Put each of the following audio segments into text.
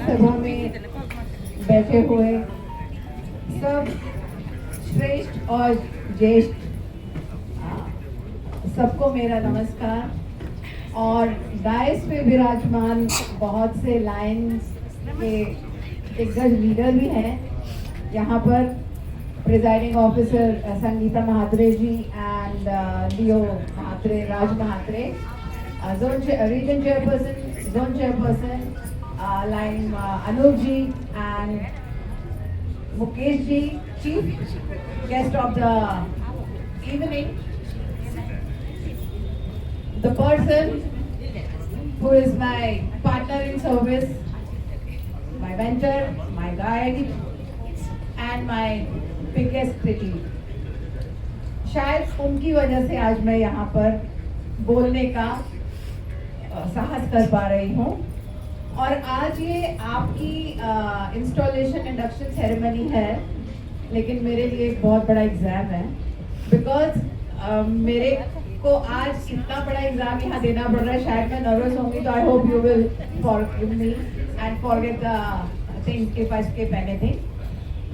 सभा में बैठे हुए सब श्रेष्ठ और ज्येष्ठ सबको मेरा नमस्कार। और डायस पे विराजमान बहुत से लायंस के दिग्गज लीडर भी हैं यहाँ पर। Presiding officer Sangeeta Mhatre ji and Leo Mhatre, Raj Mhatre, zone region chairperson, zone chairperson, Lion Anoop ji and Mukesh ji, chief guest of the evening, the person who is my partner in service, my mentor, my guide and my biggest critic. शायद उनकी वजह से आज मैं यहाँ पर बोलने का साहस कर पा रही हूँ। और आज ये आपकी इंस्टॉलेशन इंडक्शन सेरेमनी है, लेकिन मेरे लिए एक बहुत बड़ा एग्जाम है। बिकॉज मेरे को आज इतना बड़ा एग्जाम यहाँ देना पड़ रहा है। शायद मैं नर्वस होंगी, तो I hope you will forgive me and forget the things if I skip anything.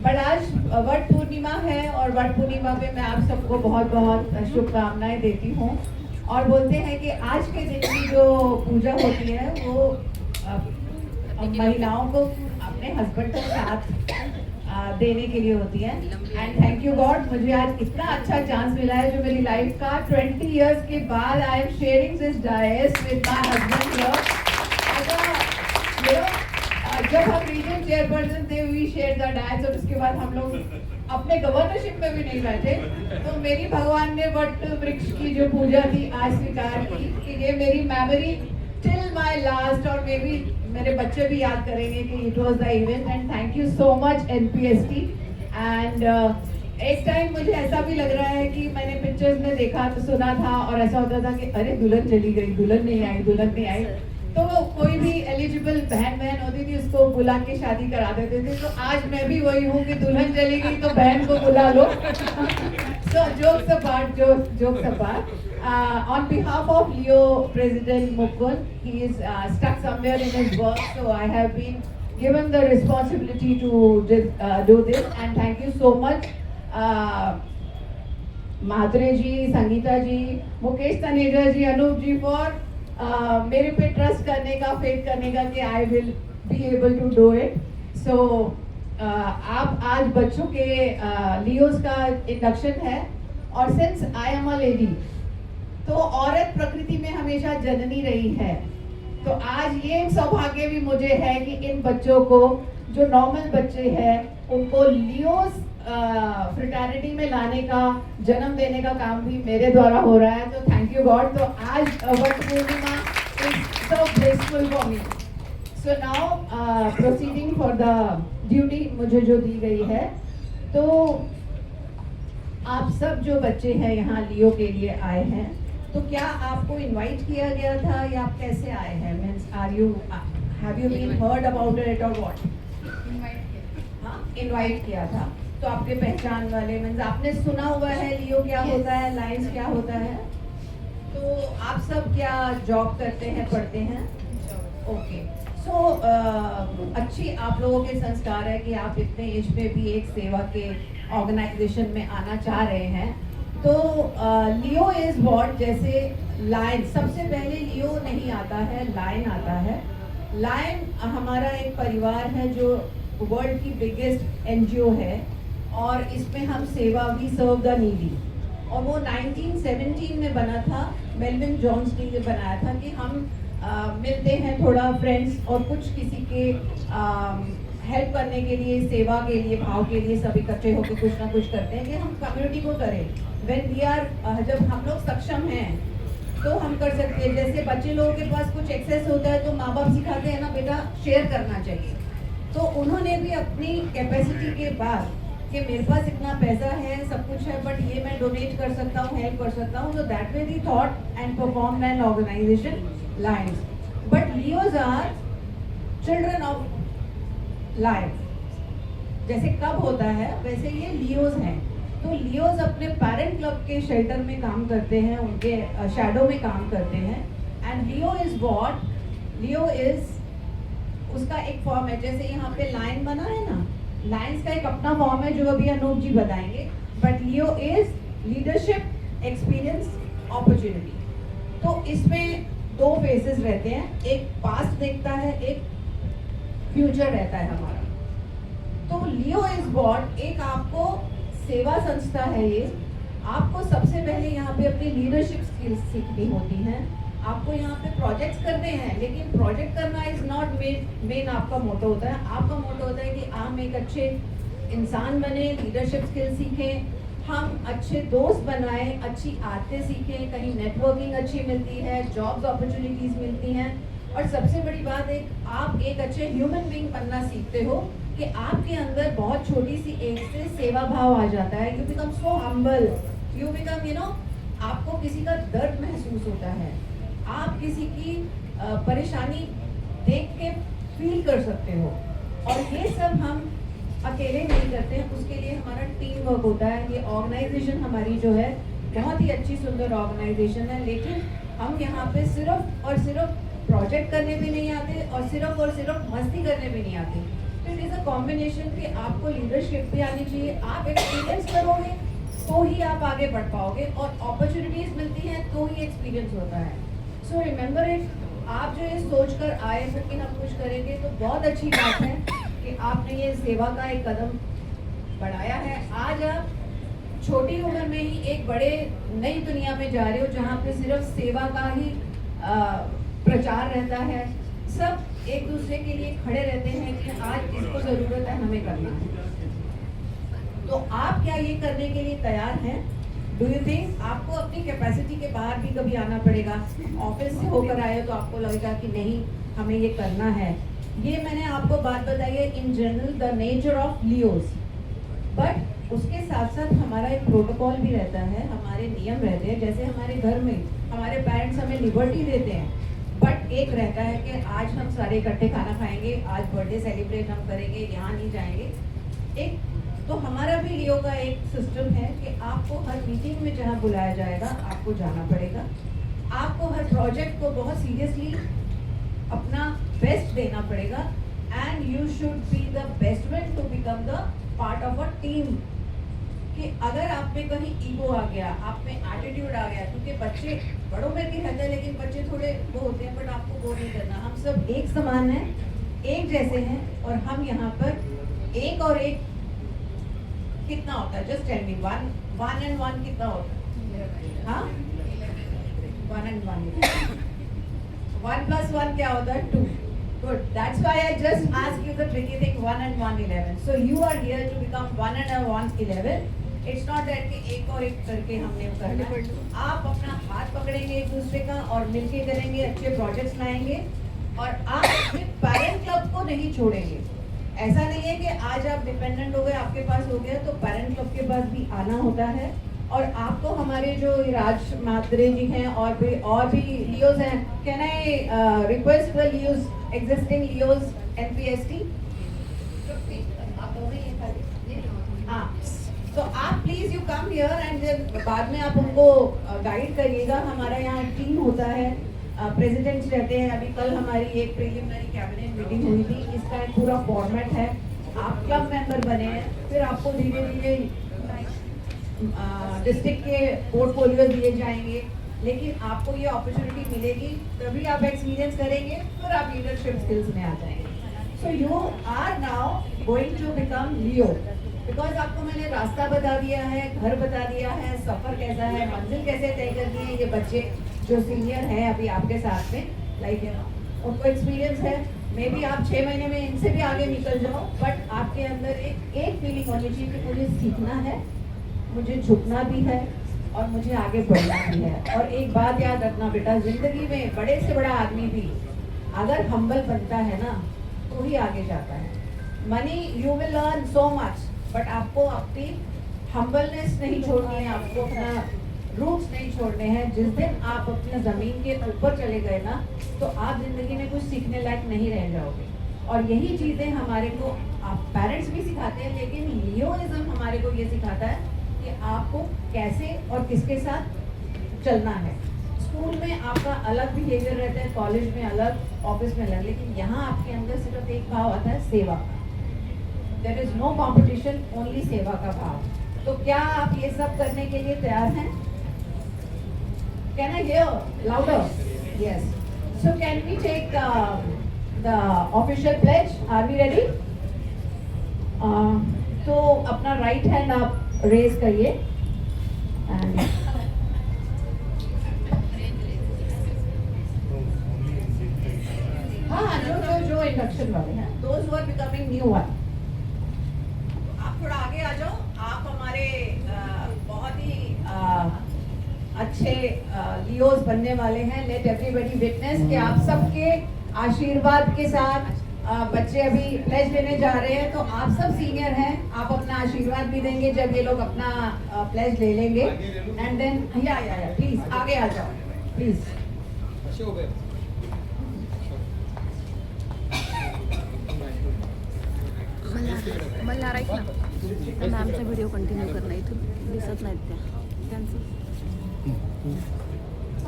But आज वट पूर्णिमा है और वट पूर्णिमा पे मैं आप सबको बहुत बहुत शुभकामनाएं देती हूँ। और बोलते हैं कि आज के दिन की जो पूजा होती है वो महिलाओं को अपने हस्बैंड का साथ देने के लिए होती है। एंड थैंक यू गॉड, मुझे आज इतना अच्छा चांस मिला है जो मेरी लाइफ का 20 इयर्स के बाद I am sharing this dais with my husband here. जब हम रीजन चेयरपर्सन थे वी शेयर द डायस, और उसके बाद हम लोग अपने गवर्नरशिप में भी नहीं बैठे। तो मेरी भगवान ने वट वृक्ष की जो पूजा थी आज स्वीकार की कि ये मेरी मेमोरी टिल माय लास्ट, और मे बी मेरे बच्चे भी याद करेंगे कि it was the event. And thank you so much NPST. And एक टाइम मुझे ऐसा भी लग रहा है कि मैंने पिक्चर्स में देखा तो सुना था और ऐसा होता था कि अरे दुल्हन चली गई, दुल्हन नहीं आई, दुल्हन नहीं आई। तो कोई भी एलिजिबल बहन होती थी उसको बुला के शादी करा देते थे। तो आज मैं भी वही हूँ कि दुल्हन चली गई तो बहन को बुला लो। So jokes apart, on behalf of Leo President Mukund, he is stuck somewhere in his work, so I have been given the responsibility to do this, and thank you so much, Mahatre ji, Sangeeta ji, Mukesh Taneja ji, Anup ji for मेरे पे trust करने का, faith करने का कि I will be able to do it. So आप आज बच्चों के लियोस का इंडक्शन है, और since I am a lady, तो औरत प्रकृति में हमेशा जननी रही है। तो आज ये सौभाग्य भी मुझे है कि इन बच्चों को, जो नॉर्मल बच्चे हैं, उनको लियोस फ्रेटर्निटी में लाने का, जन्म देने का काम भी मेरे द्वारा हो रहा है। तो थैंक यू गॉड। तो आज what Purnima is so blessful for me. So now proceeding for the duty मुझे जो दी गई है, तो आप सब जो बच्चे हैं यहाँ लियो के लिए आए हैं, तो क्या आपको इनवाइट किया गया था या आप कैसे आए हैं? Means are you, have you been heard about it और व्हाट? इनवाइट किया था। तो आपके पहचान वाले, मीन्स आपने सुना हुआ है लियो क्या होता है, लाइन्स क्या होता है? तो आप सब क्या जॉब करते हैं, पढ़ते हैं? ओके। सो अच्छी आप लोगों के संस्कार है कि आप इतने एज पे भी एक सेवा के ऑर्गेनाइजेशन में आना चाह रहे हैं। तो लियो इज व्हाट, जैसे लायन, सबसे पहले लियो नहीं आता है, लायन आता है। लायन हमारा एक परिवार है जो वर्ल्ड की बिगेस्ट एनजीओ है, और इसमें हम सेवा, वी सर्व द नीडी। और वो 1917 में बना था, मेलविन जॉन्सटी ने बनाया था कि हम मिलते हैं थोड़ा फ्रेंड्स, और कुछ किसी के हेल्प करने के लिए, सेवा के लिए, भाव के लिए सब इकट्ठे होकर कुछ ना कुछ करते हैं कि हम कम्युनिटी को करें। व्हेन वी आर, जब हम लोग सक्षम हैं तो हम कर सकते हैं। जैसे बच्चे लोगों के पास कुछ एक्सेस होता है तो माँ बाप सिखाते हैं ना, बेटा शेयर करना चाहिए। तो उन्होंने भी अपनी कैपेसिटी के बाद कि मेरे पास इतना पैसा है, सब कुछ है, बट ये मैं डोनेट कर सकता हूँ, हेल्प कर सकता हूँ। तो that way the thought and perform an organisation lines. But Leos are children of life. जैसे कब होता है वैसे ये लियोज हैं। तो लियोज अपने पेरेंट क्लब के शेल्टर में काम करते हैं, उनके शैडो में काम करते हैं। And Leo is what, Leo is उसका एक फॉर्म है, जैसे यहाँ पे लाइन बना है ना, लाइन्स का एक अपना फॉर्म है जो अभी अनूप जी बताएंगे। But Leo is leadership, experience, opportunity. तो इसमें दो फेसेस रहते हैं, एक पास्ट देखता है, एक फ्यूचर रहता है हमारा। तो लियो इज बॉर्न एक आपको सेवा संस्था है ये। आपको सबसे पहले यहाँ पे अपनी लीडरशिप स्किल्स सीखनी होती हैं। आपको यहाँ पे प्रोजेक्ट्स करने हैं, लेकिन प्रोजेक्ट करना इज नॉट मेन आपका मोटो होता है। आपका मोटो होता है कि हम एक अच्छे इंसान बने, लीडरशिप स्किल्स सीखें, हम अच्छे दोस्त बनाएं, अच्छी आदतें सीखें, कहीं नेटवर्किंग अच्छी मिलती है, जॉब्स अपॉर्चुनिटीज मिलती हैं, और सबसे बड़ी बात आप एक अच्छे ह्यूमन बीइंग बनना सीखते हो कि आपके अंदर बहुत छोटी सी एज से सेवा भाव आ जाता है। You become so humble, you become आपको किसी का दर्द महसूस होता है, आप किसी की परेशानी देख के फील कर सकते हो। और ये सब हम अकेले नहीं करते हैं, उसके लिए हमारा टीम वर्क होता है। ये ऑर्गेनाइजेशन हमारी जो है बहुत ही अच्छी सुंदर ऑर्गेनाइजेशन है, लेकिन हम यहाँ पे सिर्फ और सिर्फ प्रोजेक्ट करने भी नहीं आते और सिर्फ मस्ती करने भी नहीं आते। तो इट इज़ अ कॉम्बिनेशन कि आपको लीडरशिप भी आनी चाहिए, आप एक्सपीरियंस करोगे तो ही आप आगे बढ़ पाओगे, और अपॉर्चुनिटीज मिलती हैं तो ही एक्सपीरियंस होता है। सो रिमेंबर इट, आप जो ये सोच कर आए हो कि हम कुछ करेंगे, तो बहुत अच्छी बात है कि आपने ये सेवा का एक कदम बढ़ाया है। आज आप छोटी उम्र में ही एक बड़े नई दुनिया में जा रहे हो, जहाँ पे सिर्फ सेवा का ही प्रचार रहता है। सब एक दूसरे के लिए खड़े रहते हैं कि आज इसको ज़रूरत है, हमें करना है। तो आप क्या ये करने के लिए तैयार हैं? डू यू थिंक आपको अपनी कैपेसिटी के बाहर भी कभी आना पड़ेगा? ऑफिस से होकर आए तो आपको लगेगा कि नहीं, हमें ये करना है। ये मैंने आपको बात बताई है in general the nature of Leos, but उसके साथ साथ हमारा एक प्रोटोकॉल भी रहता है, हमारे नियम रहते हैं। जैसे हमारे घर में हमारे पेरेंट्स हमें लिबर्टी देते हैं, बट एक रहता है कि आज हम सारे इकट्ठे खाना खाएंगे, आज बर्थडे सेलिब्रेट हम करेंगे, यहाँ नहीं जाएंगे। एक तो हमारा भी लियो का एक सिस्टम है कि आपको हर मीटिंग में जहाँ बुलाया जाएगा आपको जाना पड़ेगा। आपको हर प्रोजेक्ट को बहुत सीरियसली अपना बेस्ट देना पड़ेगा, and you should be the best one two become the part of a team. कि अगर आप में कहीं ईगो आ गया, आप में एटीट्यूड आ गया, क्योंकि बच्चे बड़ों में भी रहते हैं लेकिन बच्चे थोड़े वो होते हैं, बट आपको वो नहीं करना। हम सब एक समान हैं, एक जैसे हैं, और हम यहाँ पर एक और एक कितना होता है? Just tell me, one and one कितना होता है? हाँ, 1 and 1 1 plus 1 क्या होता है? 2. Good. That's why I just asked you the tricky thing, 1 and 1 11. So you are here to become 1 and 1 11. It's not that कि एक और एक करके हमने करना है। आप अपना हाथ पकड़ेंगे एक दूसरे का और मिलके करेंगे, अच्छे प्रोजेक्ट्स लाएंगे, और आप अपने पेरेंट क्लब को नहीं छोड़ेंगे। ऐसा नहीं है कि आज आप डिपेंडेंट हो गए, आपके पास हो गया, तो पेरेंट क्लब के पास भी आना होता है। और आपको हमारे जो राज मात्रे जी हैं और भी लियोज हैं, can I request the Leos, existing Leos NPST? आप हो गए हैं खाली? हाँ, तो आप please you come here and बाद में आप उनको गाइड करिएगा। हमारा यहाँ टीम होता है, प्रेसिडेंट्स रहते हैं। अभी कल हमारी एक प्रीलिमिनरी कैबिनेट मीटिंग हुई थी, इसका एक पूरा फॉर्मेट है। आप क्लब मेंबर बने हैं, फिर आपको धीरे धीरे डिस्ट्रिक्ट के पोर्टफोलियो दिए जाएंगे, लेकिन आपको ये अपॉर्चुनिटी मिलेगी तभी आप एक्सपीरियंस करेंगे, फिर आप लीडरशिप स्किल्स में आ जाएंगे। So you are now going to become Leo, because आपको मैंने रास्ता बता दिया है, घर बता दिया है, सफ़र कैसा है, मंजिल कैसे तय करनी है। ये बच्चे जो सीनियर हैं अभी आपके साथ में, लाइक उनको एक्सपीरियंस है। मे बी आप 6 महीने में इनसे भी आगे निकल जाओ, बट आपके अंदर एक फीलिंग होनी चाहिए कि मुझे सीखना है, मुझे झुकना भी है, और मुझे आगे बढ़ना भी है। और एक बात याद रखना बेटा, जिंदगी में बड़े से बड़ा आदमी भी अगर हम्बल बनता है ना तो ही आगे जाता है। Money you will learn so much, but आपको अपनी हम्बलनेस नहीं छोड़नी है, आपको अपना रूट्स नहीं छोड़ने हैं। जिस दिन आप अपने ज़मीन के ऊपर चले गए ना, तो आप जिंदगी में कुछ सीखने लायक नहीं रह जाओगे। और यही चीज़ें हमारे को आप पेरेंट्स भी सिखाते हैं, लेकिन लियोइज्म हमारे को ये सिखाता है कि आपको कैसे और किसके साथ चलना है। स्कूल में आपका अलग बिहेवियर रहता है, कॉलेज में अलग, ऑफिस में अलग, लेकिन यहाँ आपके अंदर सिर्फ एक भाव आता है सेवा का. There is no competition, only सेवा का भाव. तो क्या आप ये सब करने के लिए तैयार हैं? Can I hear louder? Yes. So can we take the official pledge? Are we ready? तो अपना राइट हैंड आप रेज करिए. एंड हाँ, जो इंडक्शन वाले हैं, those who are becoming new one. आप थोड़ा आगे आ जाओ. आप हमारे बहुत ही अच्छे लियोज बनने वाले हैं. लेट एवरीबॉडी विटनेस कि आप सबके आशीर्वाद के साथ बच्चे अभी प्लेज लेने जा रहे हैं. तो आप सब सीनियर हैं, आप अपना आशीर्वाद भी देंगे जब ये लोग अपना प्लेज ले लेंगे. एंड देन या प्लीज आगे आ जाओ प्लीज. मला राईट ना त्यांना आमचा व्हिडिओ कंटिन्यू करणं. इथून दिसत नाहीत त्यांचं.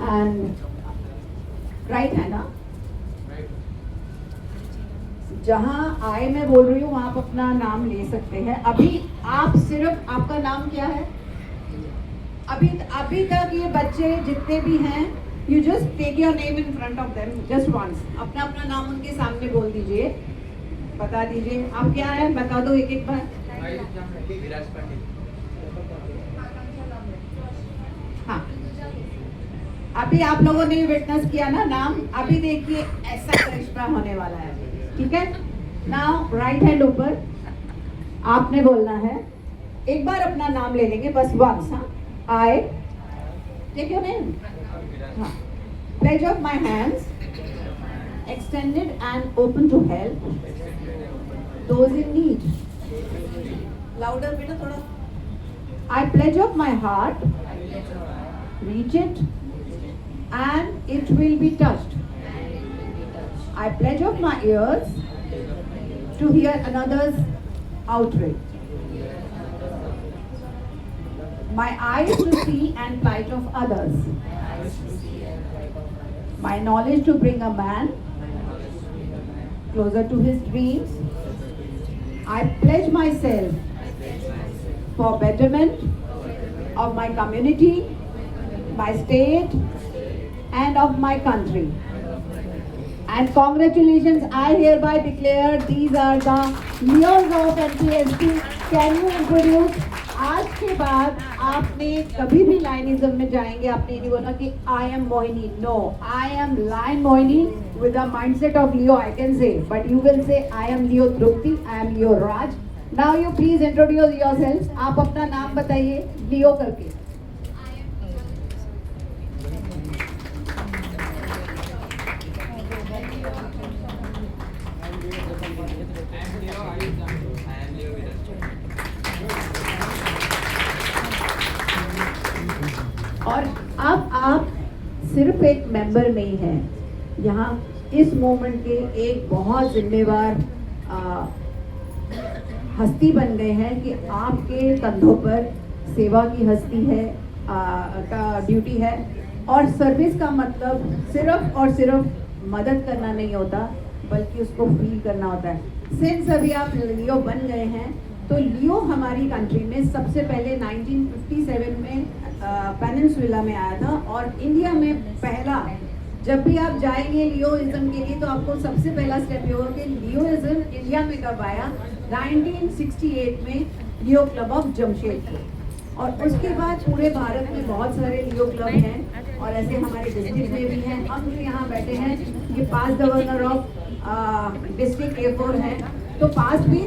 एंड राइट है ना. जहां आए मैं बोल रही हूँ वहां आप अपना नाम ले सकते हैं. अभी आप सिर्फ, आपका नाम क्या है? अभी तक ये बच्चे जितने भी हैं, you just take your name in front of them just once. अपना अपना नाम उनके सामने बोल दीजिए, बता दीजिए आप क्या है. बता दो एक एक बार. हाँ, अभी आप लोगों ने विटनेस किया ना नाम. अभी देखिए ऐसा करिश्मा होने वाला है. ठीक है. नाउ राइट हैंड ऊपर. आपने बोलना है. एक बार अपना नाम ले लेंगे बस वंस. हाँ, आई टेक योर नेम. हाँ, pledge of my hands extended and open to help those in need. Louder बेटा थोड़ा. I pledge of my heart, reach it and it will be touched. I pledge of my ears to hear another's outrage. My eyes to see and plight of others. My knowledge to bring a man closer to his dreams. I pledge myself for betterment of my community, my state, and of my country. And congratulations, I hereby declare these are the leaders of NPSP. Can you introduce? आज के बाद आपने कभी भी लाइनिज्म में जाएंगे, आपने नहीं बोला कि I am Mohini. No, I am Lion Mohini with a mindset of Leo, I can say, but you will say I am Leo Drupti, I am Leo Raj. Now you please introduce yourselves. आप अपना नाम बताइए लियो करके. और अब आप सिर्फ एक मेंबर नहीं हैं, यहाँ इस मोमेंट के एक बहुत जिम्मेवार हस्ती बन गए हैं कि आपके कंधों पर सेवा की हस्ती है, का ड्यूटी है. और सर्विस का मतलब सिर्फ और सिर्फ मदद करना नहीं होता, बल्कि उसको फील करना होता है. सिंस अभी आप लियो बन गए हैं, तो लियो हमारी कंट्री में सबसे पहले 1957 में पेनिनसुला में आया था. और इंडिया में पहला, जब भी आप जाएंगे लियोइज्म के लिए, तो आपको सबसे पहला स्टेप ये होगा कि लियोइज्म इंडिया में कब आया. 1968 में लियो क्लब ऑफ जमशेदपुर. और उसके बाद पूरे भारत में बहुत सारे लियो क्लब हैं, और ऐसे हमारे डिस्ट्रिक्ट में भी हैं. हम जो यहाँ बैठे हैं, ये past governor of district A4 हैं. तो पास्ट भी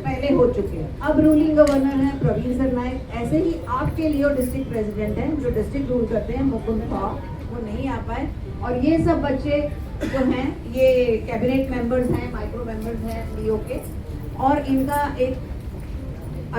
पहले हो चुके हैं. अब रूलिंग गवर्नर हैं प्रवीण सर नायक. ऐसे ही आपके लियो डिस्ट्रिक्ट प्रेसिडेंट हैं, जो डिस्ट्रिक्ट रूल करते हैं, मुकुंद पाव, वो नहीं आ पाए. और ये सब बच्चे जो हैं, ये कैबिनेट मेंबर्स हैं, माइक्रो मेंबर्स हैं लियो के. और इनका एक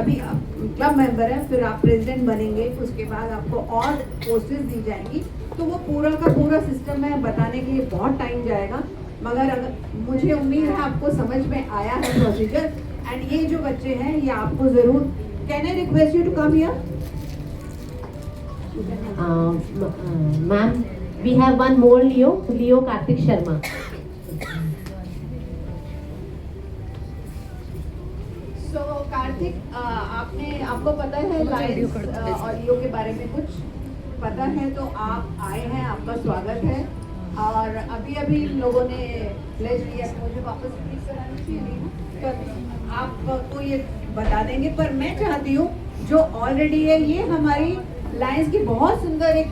अभी क्लब मेंबर है, फिर आप प्रेसिडेंट बनेंगे, उसके बाद आपको और पोस्टेस दी जाएंगी. तो वो पूरा का पूरा सिस्टम है, बताने के लिए बहुत टाइम जाएगा. मगर अगर मुझे उम्मीद है आपको समझ में आया है प्रोसीजर. एंड ये जो बच्चे हैं, ये आपको जरूर. Can I request you to come here? Ma'am, we have one more Leo Karthik Sharma. सो कार्तिक आपको पता है लाइन्स और लियो के बारे में कुछ पता है, तो आप आए हैं, आपका स्वागत है। और अभी इन लोगों ने प्लेज लिया, मुझे वापस प्लीज करानी चाहिए, तो आपको ये बता देंगे। पर मैं चाहती हूँ जो ऑलरेडी है, ये हमारी लाइन्स की बहुत सुंदर एक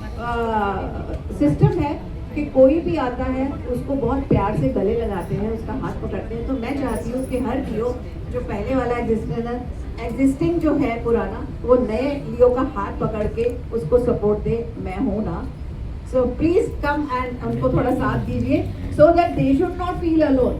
सिस्टम है कि कोई भी आता है उसको बहुत प्यार से गले लगाते हैं, उसका हाथ पकड़ते हैं। तो मैं चाहती हूँ कि हर लियो जो पहले वाला एग्जिस्टिंग जो है पुराना, वो नए लियो का हाथ पकड़ के उसको सपोर्ट दे। मैं हूँ ना, सो प्लीज कम एंड उनको थोड़ा साथ दीजिए, so that they should not feel alone.